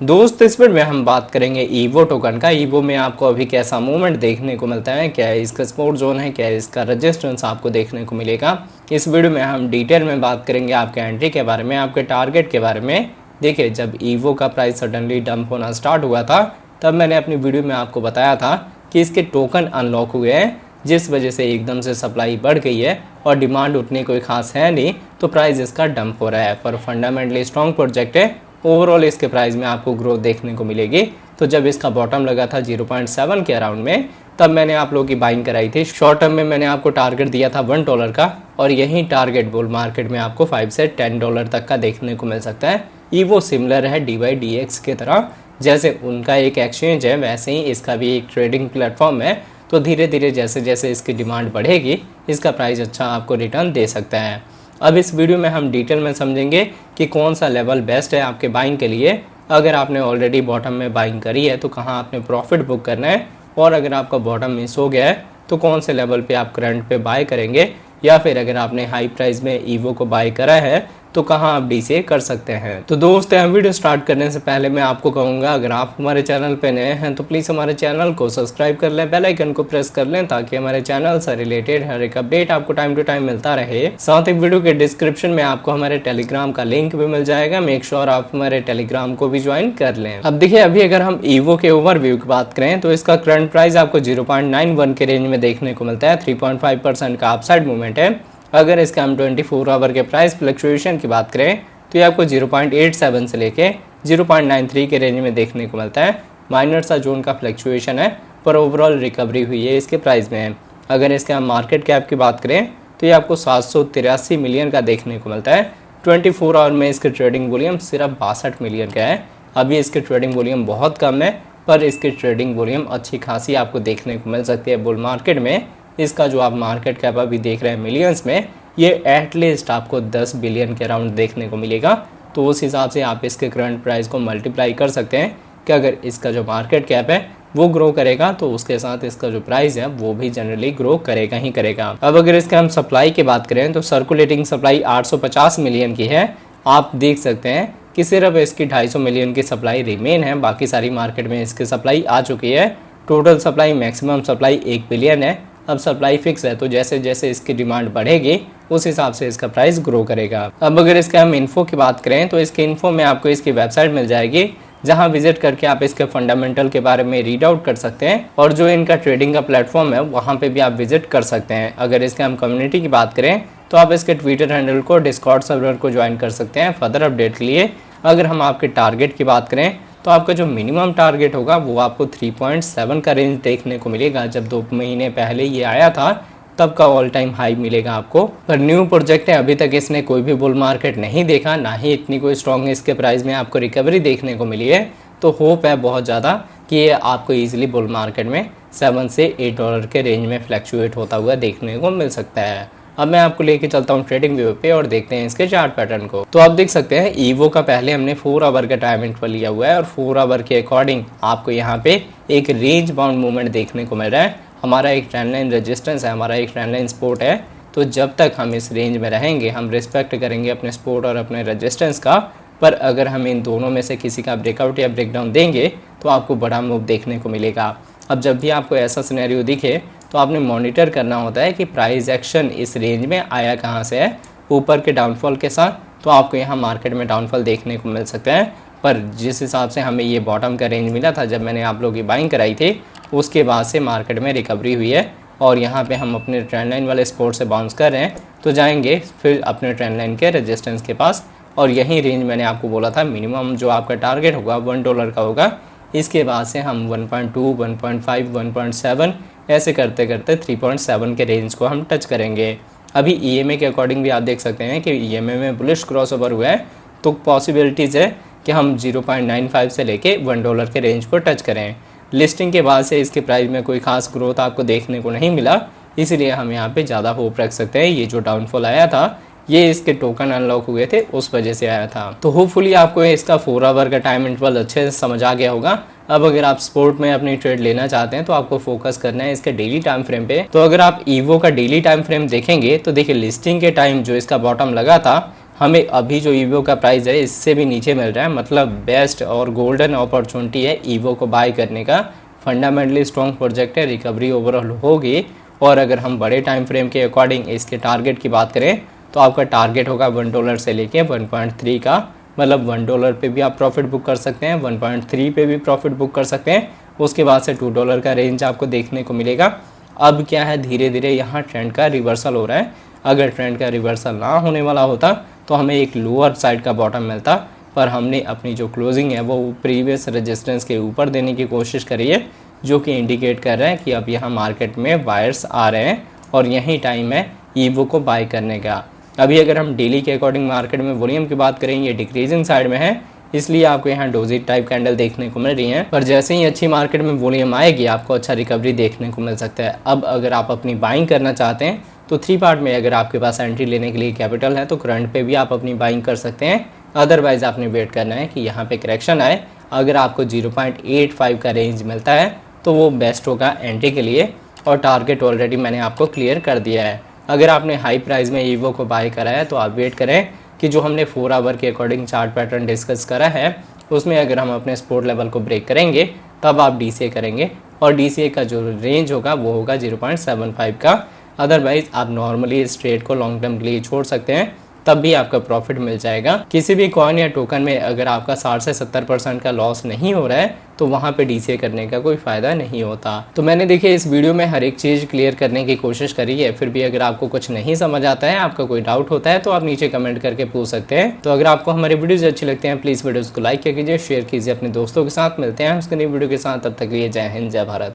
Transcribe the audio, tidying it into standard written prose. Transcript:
दोस्त इस वीडियो में हम बात करेंगे ईवो टोकन का। ईवो में आपको अभी कैसा मूवमेंट देखने को मिलता है, क्या इसका सपोर्ट जोन है, क्या इसका रेजिस्टेंस आपको देखने को मिलेगा। इस वीडियो में हम डिटेल में बात करेंगे आपके एंट्री के बारे में, आपके टारगेट के बारे में। देखिए, जब ईवो का प्राइस सडनली डंप होना स्टार्ट हुआ था तब मैंने अपनी वीडियो में आपको बताया था कि इसके टोकन अनलॉक हुए हैं, जिस वजह से एकदम से सप्लाई बढ़ गई है और डिमांड उतनी कोई खास है नहीं, तो प्राइस इसका डंप हो रहा है। पर फंडामेंटली स्ट्रॉन्ग प्रोजेक्ट है, ओवरऑल इसके प्राइस में आपको ग्रोथ देखने को मिलेगी। तो जब इसका बॉटम लगा था 0.7 के अराउंड में, तब मैंने आप लोगों की बाइंग कराई थी। शॉर्ट टर्म में मैंने आपको टारगेट दिया था $1 का, और यही टारगेट बुल मार्केट में आपको $5 से $10 तक का देखने को मिल सकता है। ईवो सिमिलर है DYDX के तरह, जैसे उनका एक एक्सचेंज है वैसे ही इसका भी एक ट्रेडिंग प्लेटफॉर्म है। तो धीरे धीरे जैसे जैसे इसकी डिमांड बढ़ेगी, इसका प्राइस अच्छा आपको रिटर्न दे सकता है। अब इस वीडियो में हम डिटेल में समझेंगे कि कौन सा लेवल बेस्ट है आपके बाइंग के लिए। अगर आपने ऑलरेडी बॉटम में बाइंग करी है तो कहाँ आपने प्रॉफिट बुक करना है, और अगर आपका बॉटम मिस हो गया है तो कौन से लेवल पे आप करंट पे बाय करेंगे, या फिर अगर आपने हाई प्राइस में ईवो को बाय करा है तो कहाँ आप डीसीए कर सकते हैं। तो दोस्तों, वीडियो स्टार्ट करने से पहले मैं आपको कहूँगा, अगर आप हमारे चैनल पे नए हैं तो प्लीज़ हमारे चैनल को सब्सक्राइब कर लें, बेल आइकन को प्रेस कर लें, ताकि हमारे चैनल से रिलेटेड हर एक अपडेट आपको टाइम टू टाइम मिलता रहे। साथ ही वीडियो के डिस्क्रिप्शन में आपको हमारे टेलीग्राम का लिंक भी मिल जाएगा। मेक श्योर आप हमारे टेलीग्राम को भी ज्वाइन कर लें। अब देखिए, अभी अगर हम ईवो के ओवरव्यू की बात करें तो इसका करंट प्राइस आपको 0.91 के रेंज में देखने को मिलता है। 3.5% का अपसाइड मूवमेंट है। अगर इसका हम 24 आवर के प्राइस फ्लक्चुएशन की बात करें तो ये आपको 0.87 से लेके 0.93 के रेंज में देखने को मिलता है। माइनर सा जोन का फ्लक्चुएशन है, पर ओवरऑल रिकवरी हुई है इसके प्राइस में। अगर इसके हम मार्केट कैप की बात करें तो ये आपको 783 मिलियन का देखने को मिलता है। 24 आवर में इसके ट्रेडिंग वॉल्यूम सिर्फ 62 मिलियन का है। अभी इसके ट्रेडिंग वॉल्यूम बहुत कम है, पर इसकी ट्रेडिंग वॉल्यूम अच्छी खासी आपको देखने को मिल सकती है बुल मार्केट में। इसका जो आप मार्केट कैप अभी देख रहे हैं मिलियंस में, ये एटलीस्ट आपको 10 बिलियन के अराउंड देखने को मिलेगा। तो उस हिसाब से आप इसके करंट प्राइस को मल्टीप्लाई कर सकते हैं कि अगर इसका जो मार्केट कैप है वो ग्रो करेगा तो उसके साथ इसका जो प्राइस है वो भी जनरली ग्रो करेगा ही करेगा। अब अगर इसके हम सप्लाई की बात करें तो सर्कुलेटिंग सप्लाई 850 मिलियन की है। आप देख सकते हैं कि सिर्फ इसकी 250 मिलियन की सप्लाई रिमेन है, बाकी सारी मार्केट में इसकी सप्लाई आ चुकी है। Total supply, maximum supply 1 billion है। अब सप्लाई फिक्स है, तो जैसे जैसे इसकी डिमांड बढ़ेगी उस हिसाब से इसका प्राइस ग्रो करेगा। अब अगर इसके हम इन्फो की बात करें तो इसके इन्फो में आपको इसकी वेबसाइट मिल जाएगी, जहां विजिट करके आप इसके फंडामेंटल के बारे में रीड आउट कर सकते हैं, और जो इनका ट्रेडिंग का प्लेटफॉर्म है वहां पे भी आप विजिट कर सकते हैं। अगर इसके हम कम्युनिटी की बात करें तो आप इसके ट्विटर हैंडल को, डिस्कॉर्ड सर्वर को ज्वाइन कर सकते हैं फर्दर अपडेट के लिए। अगर हम आपके टारगेट की बात करें तो आपका जो मिनिमम टारगेट होगा वो आपको 3.7 का रेंज देखने को मिलेगा। जब 2 महीने पहले ये आया था तब का ऑल टाइम हाई मिलेगा आपको। पर न्यू प्रोजेक्ट है, अभी तक इसने कोई भी बुल मार्केट नहीं देखा, ना ही इतनी कोई स्ट्रॉन्ग इसके प्राइस में आपको रिकवरी देखने को मिली है। तो होप है बहुत ज़्यादा कि ये आपको ईजिली बुल मार्केट में $7 से $8 के रेंज में फ्लैक्चुएट होता हुआ देखने को मिल सकता है। अब मैं आपको लेके चलता हूँ ट्रेडिंग व्यू पे और देखते हैं इसके चार्ट पैटर्न को। तो आप देख सकते हैं ईवो का पहले हमने 4 आवर का टाइम इंटरवल लिया हुआ है, और 4 आवर के अकॉर्डिंग आपको यहाँ पे एक रेंज बाउंड मूवमेंट देखने को मिल रहा है। हमारा एक ट्रेंड लाइन रेजिस्टेंस है, हमारा एक ट्रेंड लाइन सपोर्ट है। तो जब तक हम इस रेंज में रहेंगे हम रिस्पेक्ट करेंगे अपने सपोर्ट और अपने रेजिस्टेंस का। पर अगर हम इन दोनों में से किसी का ब्रेकआउट या ब्रेकडाउन देंगे तो आपको बड़ा मूव देखने को मिलेगा। अब जब भी आपको ऐसा सिनेरियो दिखे तो आपने मॉनिटर करना होता है कि प्राइस एक्शन इस रेंज में आया कहाँ से है, ऊपर के डाउनफॉल के साथ। तो आपको यहाँ मार्केट में डाउनफॉल देखने को मिल सकता है। पर जिस हिसाब से हमें ये बॉटम का रेंज मिला था जब मैंने आप लोगों की बाइंग कराई थी, उसके बाद से मार्केट में रिकवरी हुई है, और यहाँ पे हम अपने ट्रेंड लाइन वाले सपोर्ट से बाउंस कर रहे हैं। तो जाएंगे फिर अपने ट्रेंड लाइन के रेजिस्टेंस के पास, और यही रेंज मैंने आपको बोला था मिनिमम जो आपका टारगेट होगा $1 का होगा। इसके बाद से हम 1.2, 1.5, 1.7 ऐसे करते करते 3.7 के रेंज को हम टच करेंगे। अभी ईएमए के अकॉर्डिंग भी आप देख सकते हैं कि ईएमए में बुलिश क्रॉसओवर हुआ है, तो पॉसिबिलिटीज़ है कि हम 0.95 से लेके $1 के रेंज को टच करें। लिस्टिंग के बाद से इसके प्राइस में कोई खास ग्रोथ आपको देखने को नहीं मिला, इसलिए हम यहाँ पे ज़्यादा होप रख सकते हैं। ये जो डाउनफॉल आया था ये इसके टोकन अनलॉक हुए थे उस वजह से आया था। तो होपफुली आपको इसका 4 आवर का टाइम इंटरवल अच्छे से समझ आ गया होगा। अब अगर आप स्पोर्ट में अपनी ट्रेड लेना चाहते हैं तो आपको फोकस करना है इसके डेली टाइम फ्रेम पे। तो अगर आप ईवो का डेली टाइम फ्रेम देखेंगे तो देखिए, लिस्टिंग के टाइम जो इसका बॉटम लगा था हमें अभी जो ईवो का प्राइस है इससे भी नीचे मिल रहा है, मतलब बेस्ट और गोल्डन अपॉर्चुनिटी है ईवो को बाय करने का। फंडामेंटली स्ट्रॉन्ग प्रोजेक्ट है, रिकवरी ओवरऑल होगी। और अगर हम बड़े टाइम फ्रेम के अकॉर्डिंग इसके टारगेट की बात करें तो आपका टारगेट होगा $1 से लेके 1.3 का, मतलब $1 पे भी आप प्रॉफिट बुक कर सकते हैं, 1.3 पे भी प्रॉफिट बुक कर सकते हैं। उसके बाद से $2 का रेंज आपको देखने को मिलेगा। अब क्या है, धीरे धीरे यहाँ ट्रेंड का रिवर्सल हो रहा है। अगर ट्रेंड का रिवर्सल ना होने वाला होता तो हमें एक लोअर साइड का बॉटम मिलता, पर हमने अपनी जो क्लोजिंग है वो प्रीवियस रेजिस्टेंस के ऊपर देने की कोशिश करी है, जो कि इंडिकेट कर रहा है कि अब यहाँ मार्केट में बायर्स आ रहे हैं और यही टाइम है ईवो को बाय करने का। अभी अगर हम डेली के अकॉर्डिंग मार्केट में वॉल्यूम की बात करें, ये डिक्रीजिंग साइड में है, इसलिए आपको यहाँ डोजी टाइप कैंडल देखने को मिल रही हैं। पर जैसे ही अच्छी मार्केट में वॉल्यूम आएगी आपको अच्छा रिकवरी देखने को मिल सकता है। अब अगर आप अपनी बाइंग करना चाहते हैं तो 3 पार्ट में अगर आपके पास एंट्री लेने के लिए कैपिटल है तो करंट पे भी आप अपनी बाइंग कर सकते हैं। अदरवाइज आपने वेट करना है कि यहाँ पे करेक्शन आए। अगर आपको 0.85 का रेंज मिलता है तो वो बेस्ट होगा एंट्री के लिए, और टारगेट ऑलरेडी मैंने आपको क्लियर कर दिया है। अगर आपने हाई प्राइस में ईवो को बाय करा है तो आप वेट करें कि जो हमने 4 आवर के अकॉर्डिंग चार्ट पैटर्न डिस्कस करा है उसमें अगर हम अपने सपोर्ट लेवल को ब्रेक करेंगे तब आप DCA करेंगे, और DCA का जो रेंज होगा वो होगा 0.75 का। अदरवाइज आप नॉर्मली इस ट्रेड को लॉन्ग टर्म के लिए छोड़ सकते हैं, तब भी आपका प्रॉफिट मिल जाएगा। किसी भी कॉइन या टोकन में अगर आपका 60 से 70% का लॉस नहीं हो रहा है तो वहाँ पे DCA करने का कोई फ़ायदा नहीं होता। तो मैंने देखिए इस वीडियो में हर एक चीज़ क्लियर करने की कोशिश करी है, फिर भी अगर आपको कुछ नहीं समझ आता है, आपका कोई डाउट होता है तो आप नीचे कमेंट करके पूछ सकते हैं। तो अगर आपको हमारे वीडियोज़ अच्छी लगते हैं प्लीज़ वीडियोज़ को लाइक कीजिए, शेयर कीजिए अपने दोस्तों के साथ। मिलते हैं उसके नई वीडियो के साथ, तब तक के लिए जय हिंद जय भारत।